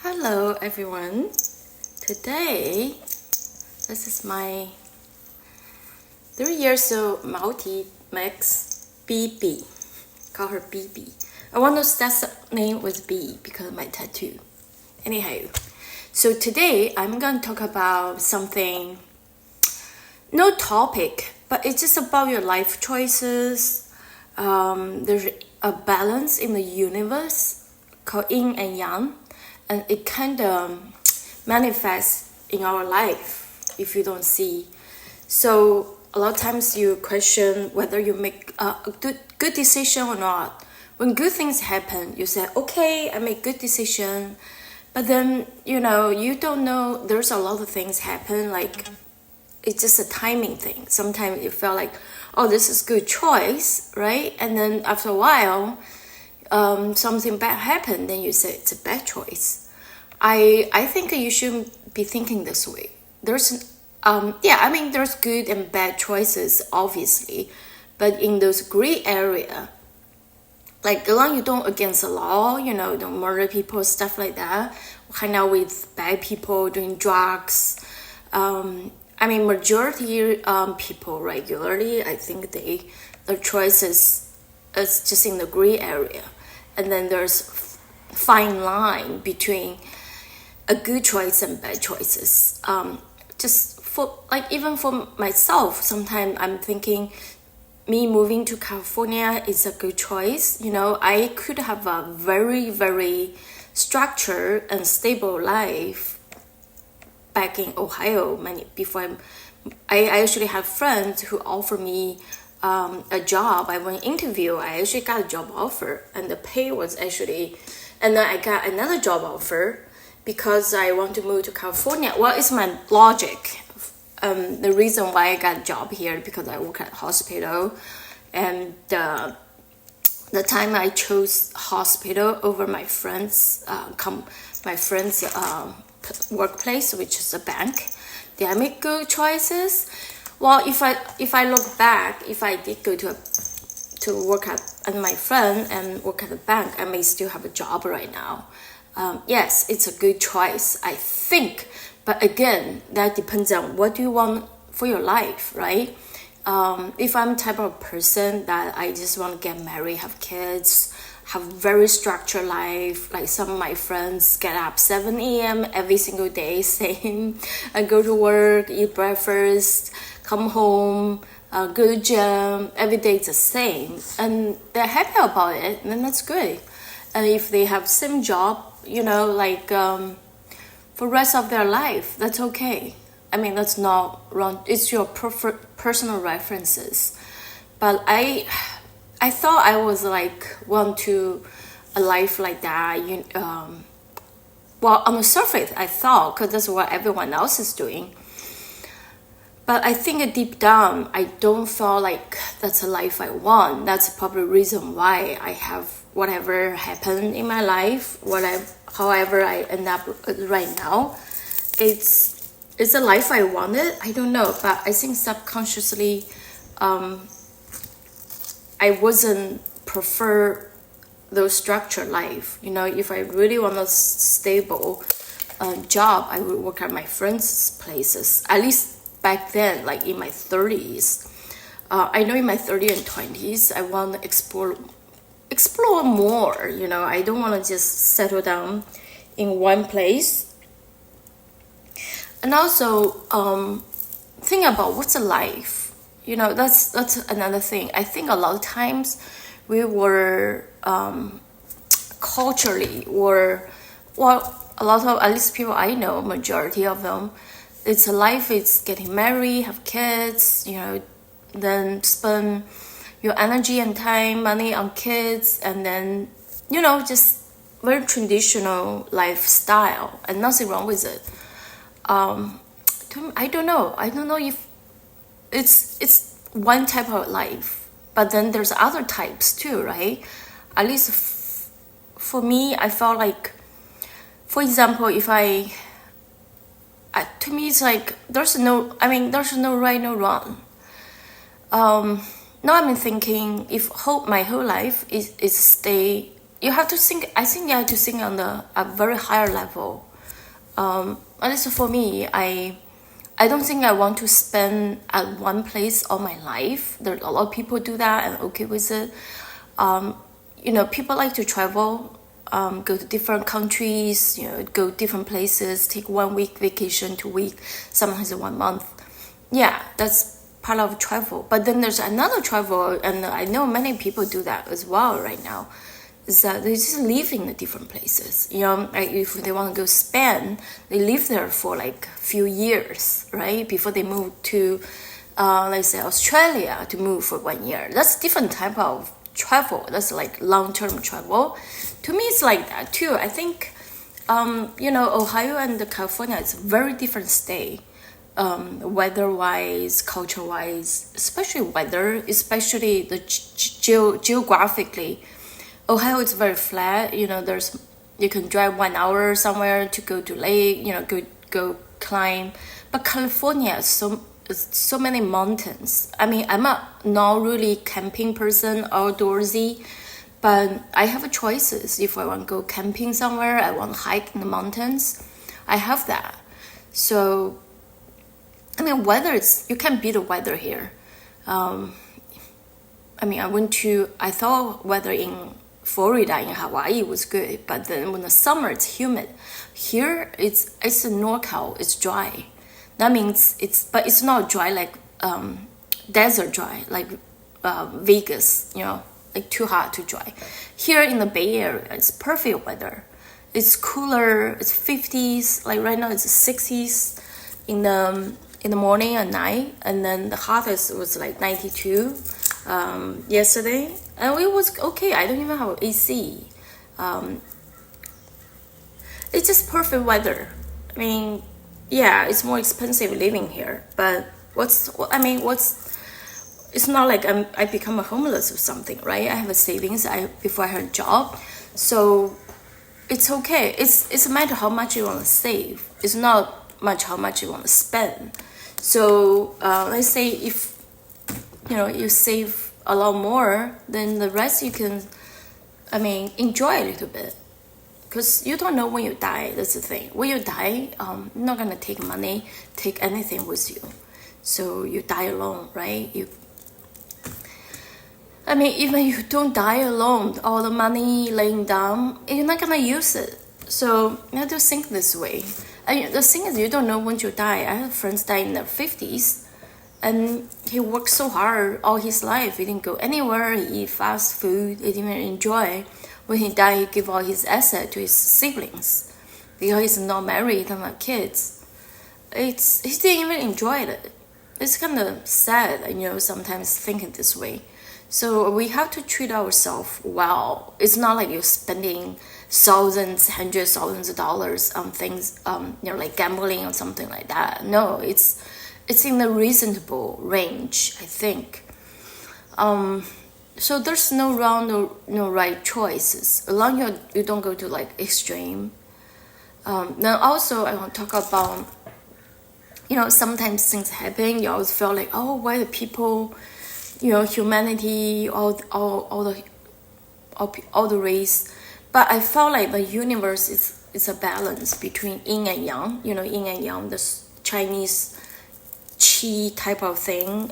Hello everyone. Today, this is my 3 years old multi-mix BB. Call her BB. I want to start the name with B because of my tattoo. Anyhow, so today I'm going to talk about something, no topic, but it's just about your life choices. There's a balance in the universe called Yin and Yang. And it kind of manifests in our life if you don't see. So a lot of times you question whether you make a good decision or not. When good things happen, you say, okay, I make good decision. But then, you don't know, there's a lot of things happen, like it's just a timing thing. Sometimes you feel like, oh, this is good choice, right? And then after a while, something bad happened, then you say it's a bad choice. I think you shouldn't be thinking this way. There's there's good and bad choices, obviously, but in those gray area, like as long as you don't against the law, don't murder people, stuff like that, hang out with bad people, doing drugs. Majority people regularly, I think their choices is just in the gray area. And then there's fine line between a good choice and bad choices. Just for even for myself, sometimes I'm thinking me moving to California is a good choice. I could have a very, very structured and stable life back in Ohio before I actually have friends who offer me a job. I went interview. I actually got a job offer, and the pay was actually, and then I got another job offer because I want to move to California. Well, it's my logic. The reason why I got a job here because I work at hospital, and the time I chose hospital over my friend's workplace, which is a bank. Did I make good choices? Well, if I look back, if I did go to work at my friend and work at the bank, I may still have a job right now. Yes, it's a good choice, I think. But again, that depends on what you want for your life, right? If I'm the type of person that I just want to get married, have kids, have very structured life, like some of my friends get up 7 a.m. every single day, same. I go to work, eat breakfast, come home, go to gym, every day it's the same. And they're happy about it, then that's good. And if they have same job, for rest of their life, that's okay. That's not wrong. It's your personal references. But I thought I was want to a life like that. Well, on the surface, I thought, because that's what everyone else is doing. But I think deep down, I don't feel like that's a life I want. That's probably the reason why I have whatever happened in my life, however I end up right now. It's a life I wanted. I don't know, but I think subconsciously, I wasn't prefer those structured life. If I really want a stable job, I would work at my friends' places. At least back then, like in my 30s. I know in my 30s and 20s, I want to explore more. I don't want to just settle down in one place. And also, think about what's a life. That's another thing. I think a lot of times we were culturally a lot of, at least people I know, majority of them, it's a life, it's getting married, have kids, then spend your energy and time, money on kids, and then, just very traditional lifestyle, and nothing wrong with it. I don't know if it's one type of life, but then there's other types too, right? At least for me, I felt like, for example, if to me it's like there's no right, no wrong. Now I'm thinking, if my whole life is stay you have to think. I think you have to think on a very higher level. At least for me, I don't think I want to spend at one place all my life. There a lot of people do that and okay with it. People like to travel, go to different countries, go different places, take 1 week vacation, 2 weeks, sometimes 1 month. Yeah, that's part of travel. But then there's another travel, and I know many people do that as well right now, is that they just live in the different places. Like if they want to go Spain, they live there for like a few years, right? Before they move to, let's say Australia to move for 1 year. That's different type of travel. That's like long-term travel. To me, it's like that too. I think, Ohio and California is a very different state. Weather-wise, culture-wise, especially weather, especially the geographically. Ohio is very flat. You can drive 1 hour somewhere to go to lake. Go climb. But California is so many mountains. I mean, I'm not really camping person, outdoorsy, but I have choices. If I want to go camping somewhere, I want to hike in the mountains, I have that. So, I mean, you can't beat the weather here. I thought weather in Florida, in Hawaii was good, but then when the summer it's humid. Here it's a NorCal, it's dry. That means but it's not dry like desert dry, like Vegas, like too hot, too dry. Here in the Bay Area, it's perfect weather. It's cooler, it's 50s, like right now it's 60s in the morning and night, and then the hottest was like 92 yesterday, and it was okay. I don't even have AC. It's just perfect weather. I mean, yeah, it's more expensive living here, but it's not like I become a homeless or something, right? I have a savings before I had a job, so it's okay. It's a matter how much you want to save. It's not much how much you want to spend. So let's say if you save a lot more, then the rest you can, enjoy a little bit. Because you don't know when you die. That's the thing. When you die, you're not gonna take money, take anything with you. So you die alone, right? Even you don't die alone, all the money laying down, you're not gonna use it. So you have to think this way. And the thing is, you don't know when you die. I have friends die in their 50s, and he worked so hard all his life. He didn't go anywhere. He eat fast food. He didn't enjoy. When he died, he gave all his assets to his siblings because he's not married and not kids. He didn't even enjoy it. It's kind of sad, sometimes thinking this way. So we have to treat ourselves well. It's not like you're spending thousands, hundreds, thousands of dollars on things, like gambling or something like that. No, it's in the reasonable range, I think. So there's no wrong, no right choices. As long as you don't go to like extreme. Now also I want to talk about, sometimes things happen. You always feel like, oh, why the people, humanity, all the race. But I felt like the universe is a balance between yin and yang. Yin and yang, this Chinese qi type of thing,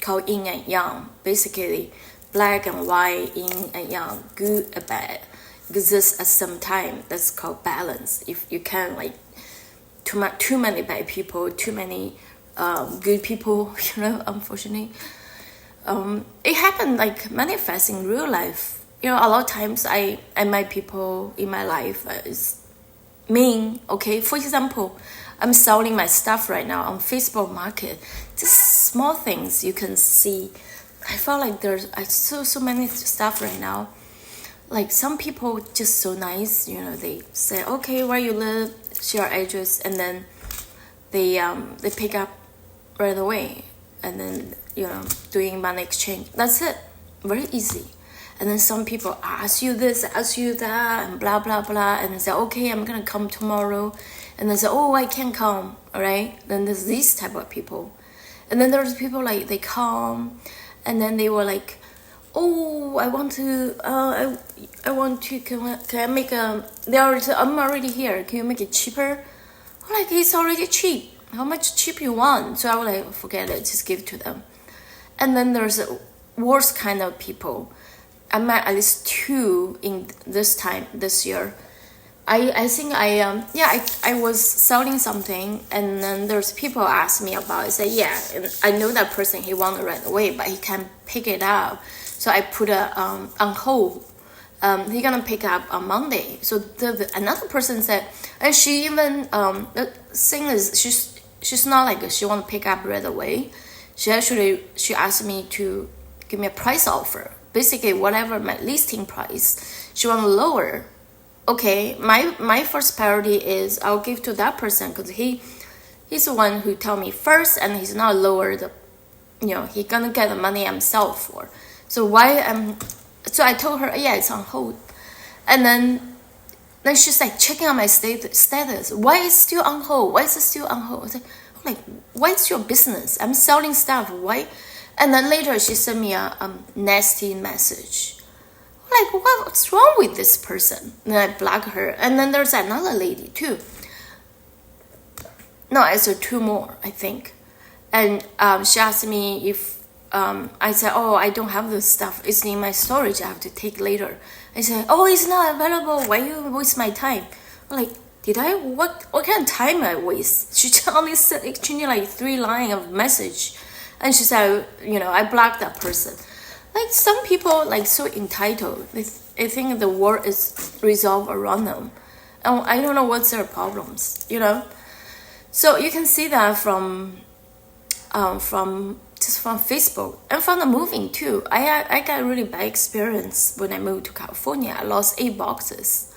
called yin and yang. Basically, black and white, yin and yang, good and bad, exists at some time. That's called balance. If you can like too many bad people, too many good people, unfortunately, it happened like manifest in real life. A lot of times I met people in my life is mean. Okay, for example, I'm selling my stuff right now on Facebook Market. Just small things you can see. I felt like there's so many stuff right now. Like some people just so nice. They say, okay, where you live, share address, and then they pick up right away, and then doing money exchange. That's it, very easy. And then some people ask you this, ask you that, and blah, blah, blah. And they say, okay, I'm going to come tomorrow. And they say, oh, I can't come, all right? Then there's these type of people. And then there's people like, they come, and then they were like, oh, I want to, I want to, can I make a, I'm already here, can you make it cheaper? I'm like, it's already cheap. How much cheap you want? So I was like, forget it, just give it to them. And then there's a worse kind of people. I met at least 2 in this year. I think I was selling something, and then there's people ask me about it. Say, yeah, and I know that person, he want it right away, but he can't pick it up. So I put it on hold. He gonna pick up on Monday. So another person said, and she even the thing is, she's not like she want to pick up right away. She asked me to give me a price offer. Basically, whatever my listing price, she want to lower. Okay, my first priority is I'll give to that person because he's the one who tell me first, and he's not lower the, he gonna get the money himself for. So so I told her, yeah, it's on hold, and then she's like checking on my status. Why is it still on hold? Why is it still on hold? I'm like, what's your business? I'm selling stuff. Why? And then later she sent me a nasty message. Like, what's wrong with this person? And I block her. And then there's another lady too. No, it's 2 more, I think. And she asked me if I said, oh, I don't have this stuff. It's in my storage. I have to take later. I said, oh, it's not available. Why you waste my time? I'm like, did I? What kind of time I waste? She only exchanged like 3 lines of message. And she said, I blocked that person. Like, some people, like, so entitled. They think the world is resolved around them. And I don't know what's their problems, So you can see that from Facebook and from the moving too. I got a really bad experience when I moved to California. I lost 8 boxes.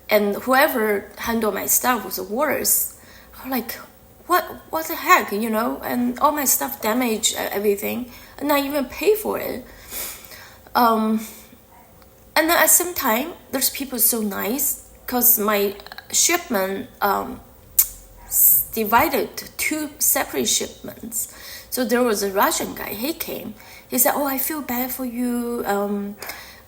And whoever handled my stuff was worse. I'm like, what the heck, And all my stuff damaged, everything. And I even pay for it. And then at the same time, there's people so nice because my shipment divided to 2 separate shipments. So there was a Russian guy. He came. He said, "Oh, I feel bad for you.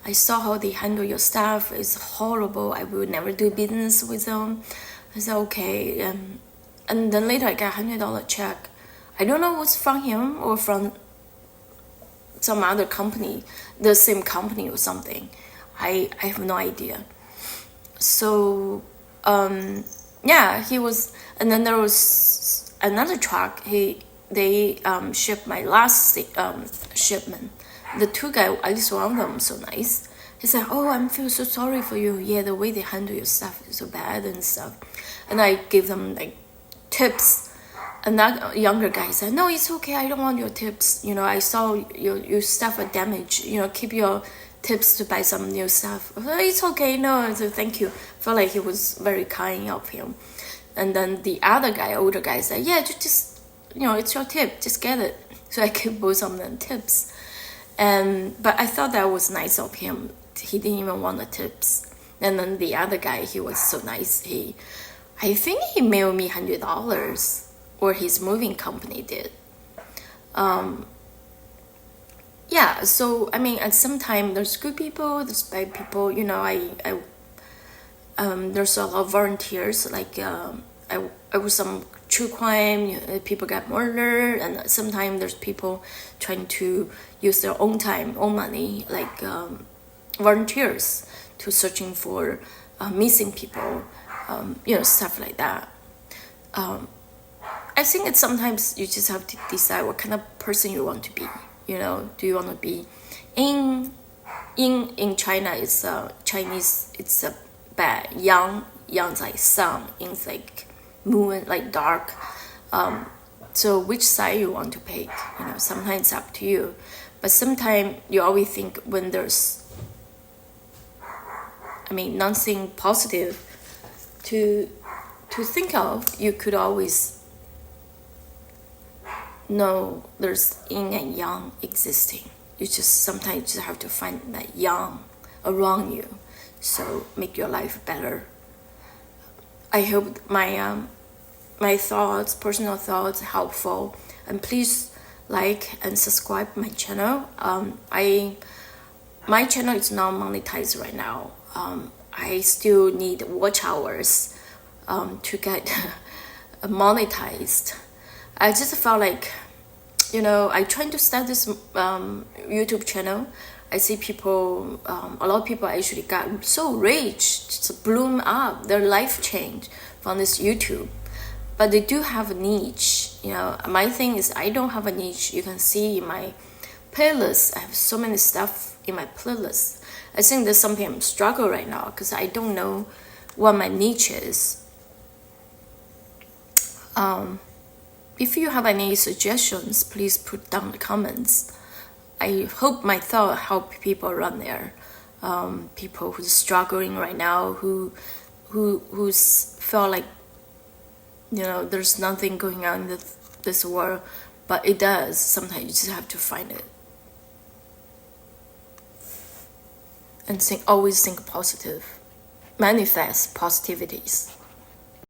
I saw how they handle your stuff. It's horrible. I will never do business with them." I said, "Okay." And then later I got $100 check. I don't know what's from him or from some other company, the same company or something. I have no idea. So he was, and then there was another truck. They shipped my last shipment. The 2 guys, at least one of them, so nice. He said, "Oh, I feel so sorry for you. Yeah, the way they handle your stuff is so bad and stuff." And I gave them like tips. And that younger guy said, "No, it's okay. I don't want your tips. I saw your stuff are damaged. Keep your tips to buy some new stuff." "It's okay. No, so thank you." Felt like he was very kind of him. And then the other guy, older guy, said, "Yeah, just it's your tip. Just get it." So I gave both of them tips. But I thought that was nice of him. He didn't even want the tips. And then the other guy, he was so nice. I think he mailed me $100. Or his moving company did. So I mean, at some time there's good people, there's bad people. There's a lot of volunteers. Like I was some true crime. People got murdered, and sometimes there's people trying to use their own time, own money, like volunteers to searching for missing people. Stuff like that. I think it's sometimes you just have to decide what kind of person you want to be. Do you want to be in China? It's Chinese. It's a bad yang. Yang's like sun. Ying's like moon, like dark. So which side you want to pick? Sometimes it's up to you, but sometimes you always think when there's, nothing positive to think of, you could always know there's yin and yang existing. You just sometimes just have to find that yang around you, so make your life better. I hope my thoughts, personal thoughts, helpful, and please like and subscribe my channel. my channel is not monetized right now. I still need watch hours to get monetized. I just felt like, I trying to start this YouTube channel. I see people, a lot of people actually got so rich, just bloom up, their life changed from this YouTube. But they do have a niche. My thing is I don't have a niche. You can see in my playlist, I have so many stuff in my playlist. I think there's something I'm struggling right now because I don't know what my niche is. If you have any suggestions, please put down the comments. I hope my thought help people around there. People who's struggling right now, who's feel like there's nothing going on in this world, but it does. Sometimes you just have to find it. And always think positive. Manifest positivities.